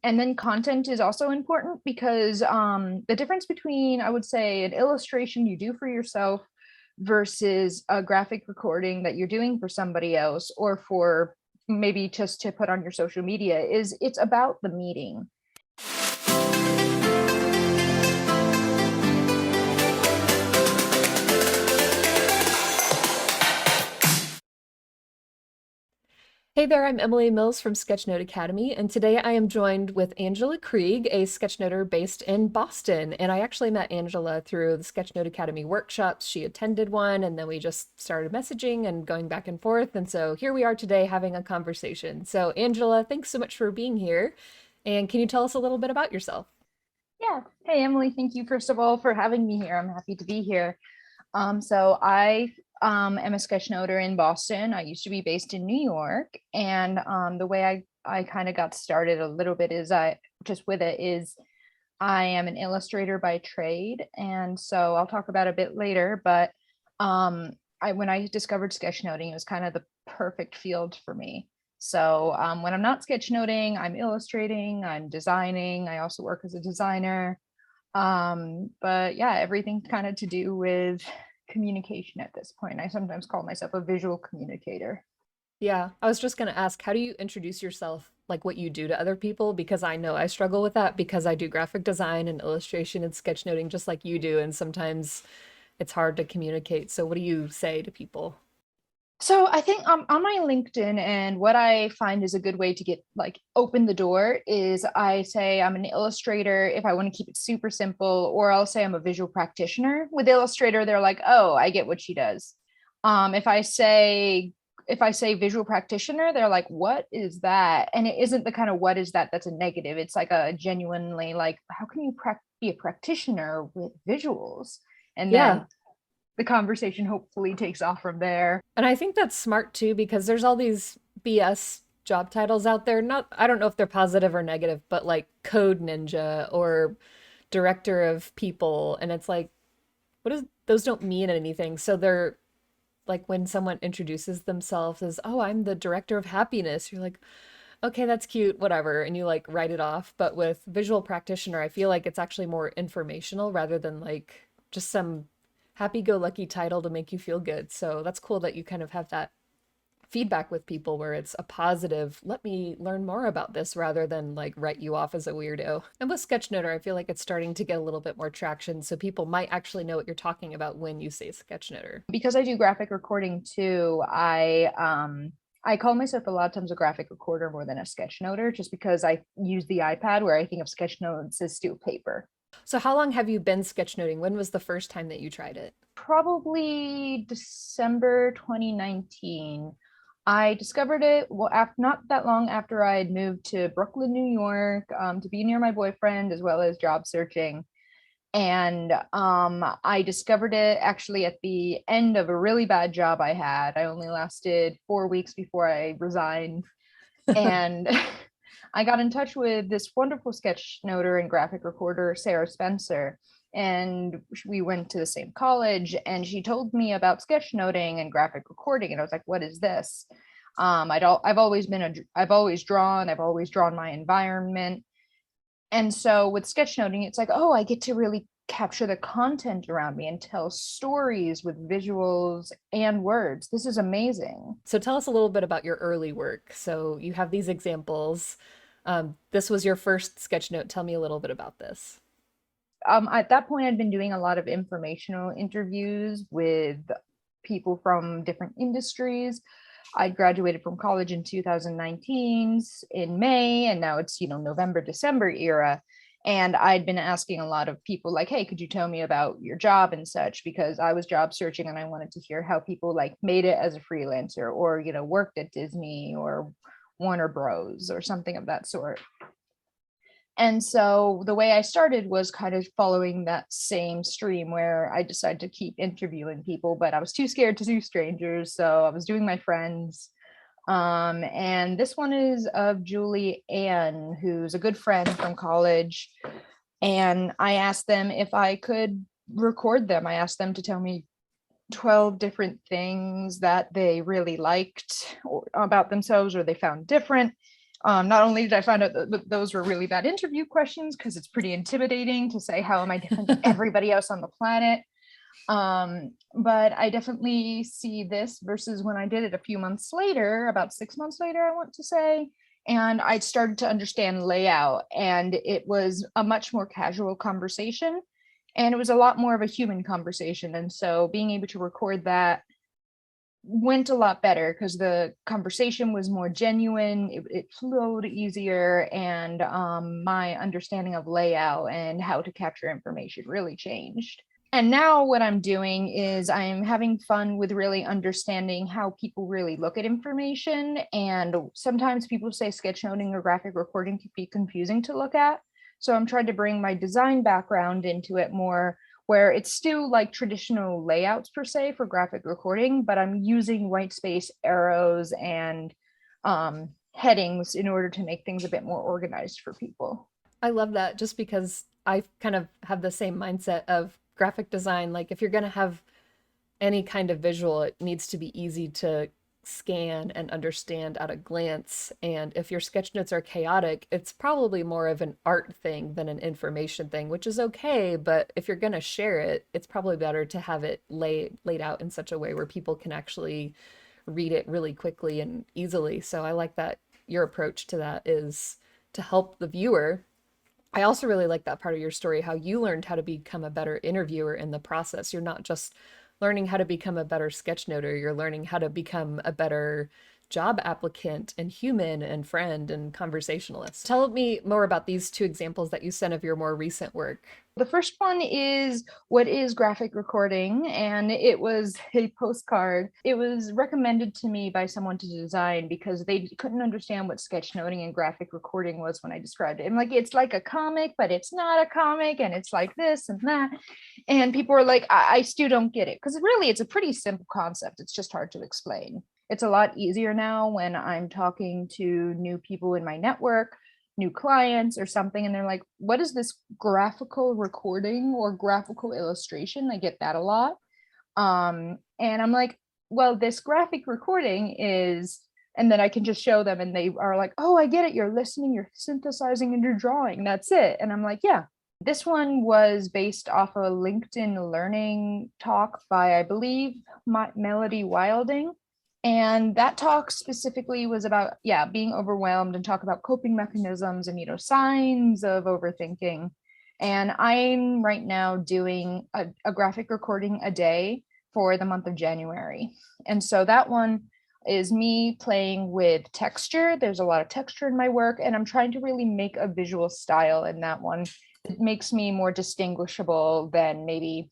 And then content is also important because the difference between, I would say, an illustration you do for yourself versus a graphic recording that you're doing for somebody else or for maybe just to put on your social media is it's about the meeting. Hey there, I'm Emily Mills from Sketchnote Academy, and today I am joined with Angela Krieg, a sketchnoter based in Boston. And I actually met Angela through the Sketchnote Academy workshops. She attended one, and then we just started messaging and going back and forth. And so here we are today having a conversation. So, Angela, thanks so much for being here. And can you tell us a little bit about yourself? Yeah. Hey, Emily, thank you, first of all, for having me here. I'm happy to be here. So I am a sketchnoter in Boston. I used to be based in New York. And the way I kind of got started a little bit is I am an illustrator by trade. And so I'll talk about it a bit later, but when I discovered sketchnoting, it was kind of the perfect field for me. So when I'm not sketchnoting, I'm illustrating, I'm designing. I also work as a designer. But yeah, everything kind of to do with communication at this point. I sometimes call myself a visual communicator. Yeah, I was just going to ask, how do you introduce yourself, like what you do to other people? Because I know I struggle with that because I do graphic design and illustration and sketchnoting just like you do, and sometimes it's hard to communicate. So what do you say to people? So I think on my LinkedIn, and what I find is a good way to get like open the door is I say I'm an illustrator if I want to keep it super simple, or I'll say I'm a visual practitioner. With Illustrator, they're like, oh, I get what she does. If I say visual practitioner, they're like, what is that? And it isn't the kind of what is that that's a negative. It's like a genuinely like, how can you be a practitioner with visuals? And Yeah. then the conversation hopefully takes off from there. And I think that's smart too because there's all these BS job titles out there. Not, I don't know if they're positive or negative, but like code ninja or director of people. And it's like, what is, those don't mean anything. So they're like when someone introduces themselves as, oh, I'm the director of happiness, you're like, okay, that's cute, whatever. And you like write it off. But with visual practitioner, I feel like it's actually more informational rather than like just some happy-go-lucky title to make you feel good. So that's cool that you kind of have that feedback with people where it's a positive, let me learn more about this rather than like write you off as a weirdo. And with Sketchnoter, I feel like it's starting to get a little bit more traction. So people might actually know what you're talking about when you say Sketchnoter. Because I do graphic recording too, I call myself a lot of times a graphic recorder more than a sketchnoter, just because I use the iPad where I think of sketchnotes as still paper. So how long have you been sketchnoting? When was the first time that you tried it? Probably December 2019. I discovered it well after, not that long after I had moved to Brooklyn, New York, to be near my boyfriend as well as job searching. And I discovered it actually at the end of a really bad job I had. I only lasted 4 weeks before I resigned. And I got in touch with this wonderful sketchnoter and graphic recorder, Sarah Spencer. And we went to the same college, and she told me about sketchnoting and graphic recording. And I was like, what is this? I've always I've always drawn my environment. And so with sketchnoting, it's like, oh, I get to really capture the content around me and tell stories with visuals and words. This is amazing. So tell us a little bit about your early work. So you have these examples. This was your first sketchnote. Tell me a little bit about this. At that point, I'd been doing a lot of informational interviews with people from different industries. I graduated from college in 2019 in May, and now it's, November, December era. And I'd been asking a lot of people like, hey, could you tell me about your job and such? Because I was job searching and I wanted to hear how people like made it as a freelancer or, worked at Disney or Warner Bros. Or something of that sort. And so the way I started was kind of following that same stream where I decided to keep interviewing people, but I was too scared to do strangers. So I was doing my friends. And this one is of Julie Ann, who's a good friend from college. And I asked them if I could record them. I asked them to tell me 12 different things that they really liked about themselves or they found different. Not only did I find out that those were really bad interview questions, because it's pretty intimidating to say, how am I different than everybody else on the planet? But I definitely see this versus when I did it a few months later, about 6 months later, I want to say, and I started to understand layout, and it was a much more casual conversation, and it was a lot more of a human conversation. And so being able to record that went a lot better because the conversation was more genuine, it flowed easier, and my understanding of layout and how to capture information really changed. And now what I'm doing is I'm having fun with really understanding how people really look at information. And sometimes people say sketchnoting or graphic recording can be confusing to look at. So I'm trying to bring my design background into it more, where it's still like traditional layouts per se for graphic recording, but I'm using white space, arrows, and headings in order to make things a bit more organized for people. I love that just because I kind of have the same mindset of graphic design. Like, if you're going to have any kind of visual, it needs to be easy to scan and understand at a glance. And if your sketch notes are chaotic, it's probably more of an art thing than an information thing, which is okay. But if you're going to share it, it's probably better to have it laid out in such a way where people can actually read it really quickly and easily. So I like that your approach to that is to help the viewer. I also really like that part of your story, how you learned how to become a better interviewer in the process. You're not just learning how to become a better sketchnoter, you're learning how to become a better job applicant and human and friend and conversationalist. Tell me more about these two examples that you sent of your more recent work. The first one is what is graphic recording, and it was a postcard. It was recommended to me by someone to design because they couldn't understand what sketchnoting and graphic recording was when I described it. I'm like, it's like a comic, but it's not a comic, and it's like this and that. And people were like, I still don't get it, because really it's a pretty simple concept. It's just hard to explain. It's a lot easier now when I'm talking to new people in my network, new clients or something, and they're like, what is this graphical recording or graphical illustration? I get that a lot. And I'm like, well, this graphic recording is, and then I can just show them and they are like, oh, I get it, you're listening, you're synthesizing, and you're drawing, that's it. And I'm like, yeah. This one was based off a LinkedIn learning talk by, I believe, Melody Wilding. And that talk specifically was about, yeah, being overwhelmed, and talk about coping mechanisms and, signs of overthinking. And I'm right now doing a graphic recording a day for the month of January. And so that one is me playing with texture. There's a lot of texture in my work, and I'm trying to really make a visual style in that one. It makes me more distinguishable than maybe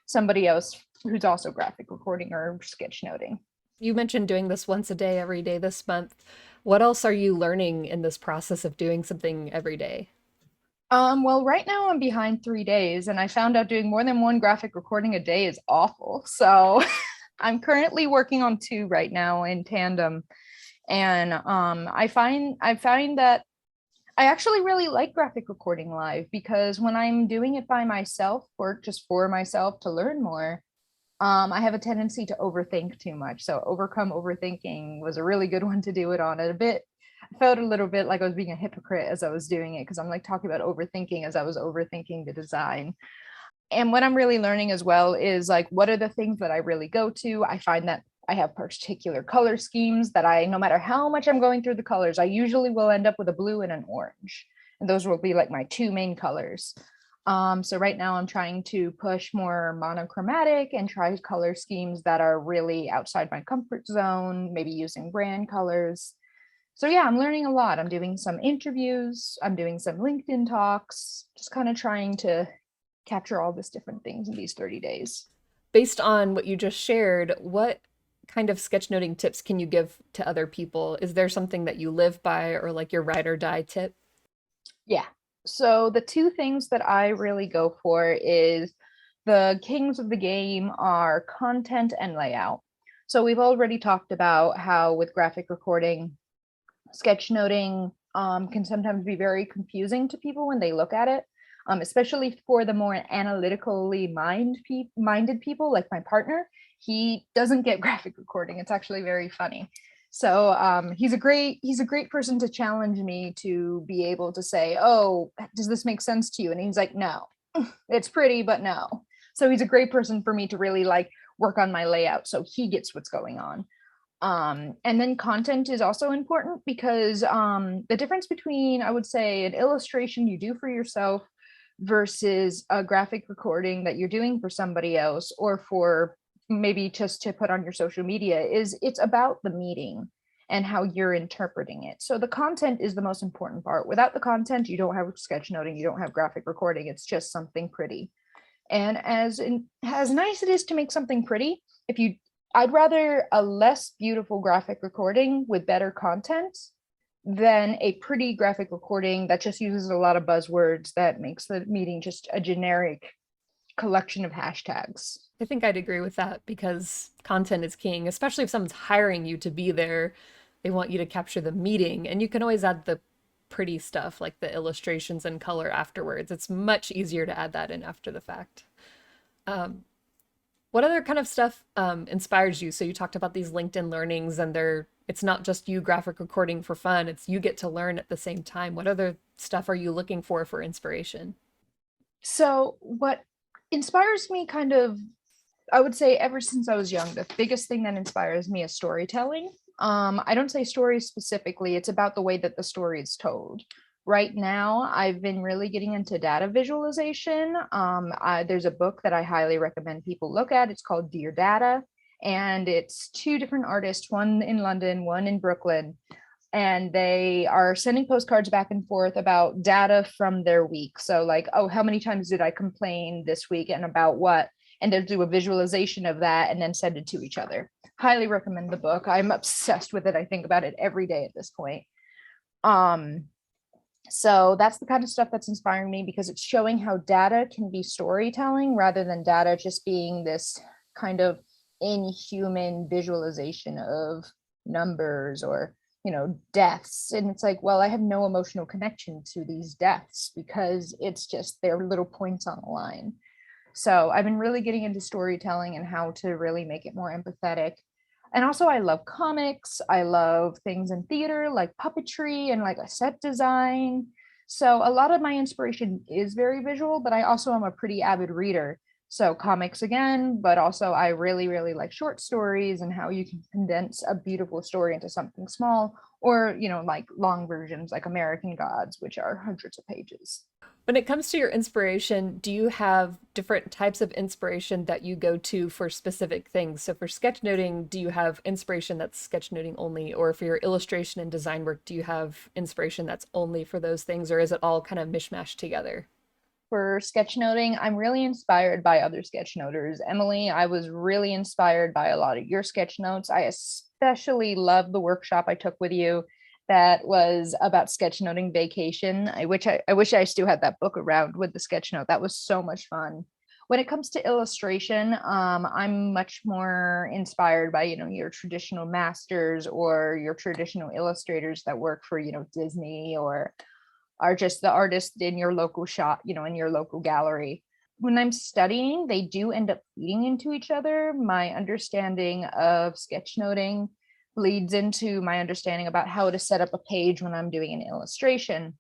somebody else who's also graphic recording or sketchnoting. You mentioned doing this once a day, every day this month. What else are you learning in this process of doing something every day? Well, right now I'm behind 3 days, and I found out doing more than one graphic recording a day is awful. So I'm currently working on two right now in tandem. And I find that I actually really like graphic recording live, because when I'm doing it by myself or just for myself to learn more, I have a tendency to overthink too much. So overcome overthinking was a really good one to do it on. I felt a little bit like I was being a hypocrite as I was doing it, because I'm like talking about overthinking as I was overthinking the design. And what I'm really learning as well is like, what are the things that I really go to? I find that I have particular color schemes that no matter how much I'm going through the colors, I usually will end up with a blue and an orange. And those will be like my two main colors. So right now I'm trying to push more monochromatic and try color schemes that are really outside my comfort zone, maybe using brand colors. So yeah, I'm learning a lot. I'm doing some interviews, I'm doing some LinkedIn talks, just kind of trying to capture all these different things in these 30 days. Based on what you just shared, what kind of sketchnoting tips can you give to other people? Is there something that you live by, or like your ride or die tip? Yeah. So the two things that I really go for is the kings of the game are content and layout. So we've already talked about how with graphic recording, sketchnoting can sometimes be very confusing to people when they look at it, especially for the more analytically minded people like my partner. He doesn't get graphic recording. It's actually very funny. So he's a great person to challenge me to be able to say, oh, does this make sense to you? And he's like, no, it's pretty, but no. So he's a great person for me to really like work on my layout so he gets what's going on. And then content is also important because the difference between, I would say, an illustration you do for yourself versus a graphic recording that you're doing for somebody else or for maybe just to put on your social media is it's about the meeting and how you're interpreting it. So the content is the most important part. Without the content, you don't have sketchnoting, you don't have graphic recording. It's just something pretty. And as nice it is to make something pretty, I'd rather a less beautiful graphic recording with better content than a pretty graphic recording that just uses a lot of buzzwords that makes the meeting just a generic collection of hashtags. I think I'd agree with that because content is king, especially if someone's hiring you to be there. They want you to capture the meeting, and you can always add the pretty stuff like the illustrations and color afterwards. It's much easier to add that in after the fact. What other kind of stuff inspires you? So you talked about these LinkedIn learnings, and it's not just you graphic recording for fun, it's you get to learn at the same time. What other stuff are you looking for inspiration? So what inspires me kind of, I would say ever since I was young, the biggest thing that inspires me is storytelling. I don't say stories specifically, it's about the way that the story is told. Right now, I've been really getting into data visualization. There's a book that I highly recommend people look at. It's called Dear Data, and it's two different artists, one in London, one in Brooklyn, and they are sending postcards back and forth about data from their week. So like, oh, how many times did I complain this week and about what? And they'll do a visualization of that and then send it to each other. Highly recommend the book. I'm obsessed with it. I think about it every day at this point. So that's the kind of stuff that's inspiring me because it's showing how data can be storytelling rather than data just being this kind of inhuman visualization of numbers or, deaths. And it's like, well, I have no emotional connection to these deaths because it's just they're little points on the line. So I've been really getting into storytelling and how to really make it more empathetic. And also I love comics. I love things in theater like puppetry and like a set design. So a lot of my inspiration is very visual, but I also am a pretty avid reader. So comics again, but also I really, really like short stories and how you can condense a beautiful story into something small or, like long versions like American Gods, which are hundreds of pages. When it comes to your inspiration, do you have different types of inspiration that you go to for specific things? So for sketchnoting, do you have inspiration that's sketchnoting only? Or for your illustration and design work, do you have inspiration that's only for those things? Or is it all kind of mishmashed together? For sketchnoting, I'm really inspired by other sketchnoters. Emily, I was really inspired by a lot of your sketch notes. I especially love the workshop I took with you that was about sketchnoting vacation. I wish I still had that book around with the sketchnote. That was so much fun. When it comes to illustration, I'm much more inspired by, your traditional masters or your traditional illustrators that work for, Disney or are just the artists in your local shop, in your local gallery. When I'm studying, they do end up feeding into each other. My understanding of sketchnoting leads into my understanding about how to set up a page when I'm doing an illustration,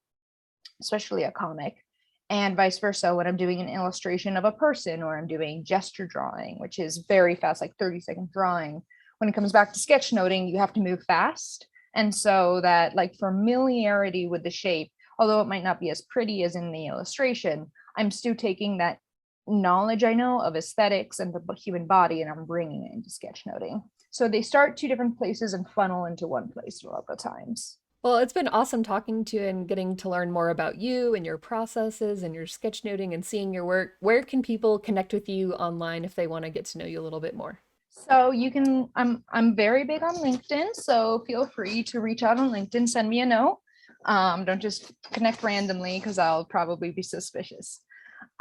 especially a comic, and vice versa when I'm doing an illustration of a person or I'm doing gesture drawing, which is very fast, like 30-second drawing. When it comes back to sketchnoting, you have to move fast. And so that like familiarity with the shape, although it might not be as pretty as in the illustration, I'm still taking that knowledge I know of aesthetics and the human body and I'm bringing it into sketchnoting. So they start two different places and funnel into one place a lot of times. Well, it's been awesome talking to you and getting to learn more about you and your processes and your sketchnoting and seeing your work. Where can people connect with you online if they want to get to know you a little bit more? So you can, I'm very big on LinkedIn, so feel free to reach out on LinkedIn, send me a note. Don't just connect randomly because I'll probably be suspicious.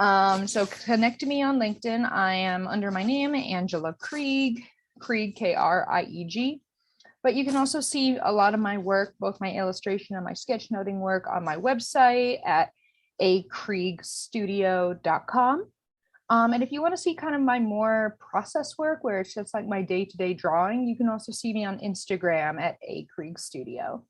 So connect to me on LinkedIn. I am under my name, Angela Krieg, Krieg, but you can also see a lot of my work, both my illustration and my sketchnoting work on my website at akriegstudio.com. And if you want to see kind of my more process work where it's just like my day-to-day drawing, you can also see me on Instagram at A Krieg Studio.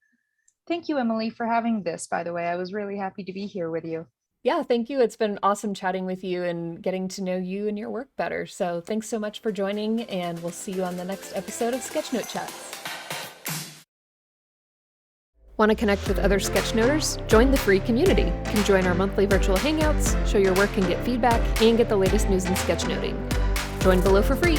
Thank you, Emily, for having this, by the way. I was really happy to be here with you. Yeah, thank you. It's been awesome chatting with you and getting to know you and your work better. So thanks so much for joining, and we'll see you on the next episode of Sketchnote Chats. Want to connect with other sketchnoters? Join the free community. You can join our monthly virtual hangouts, show your work and get feedback, and get the latest news in sketchnoting. Join below for free.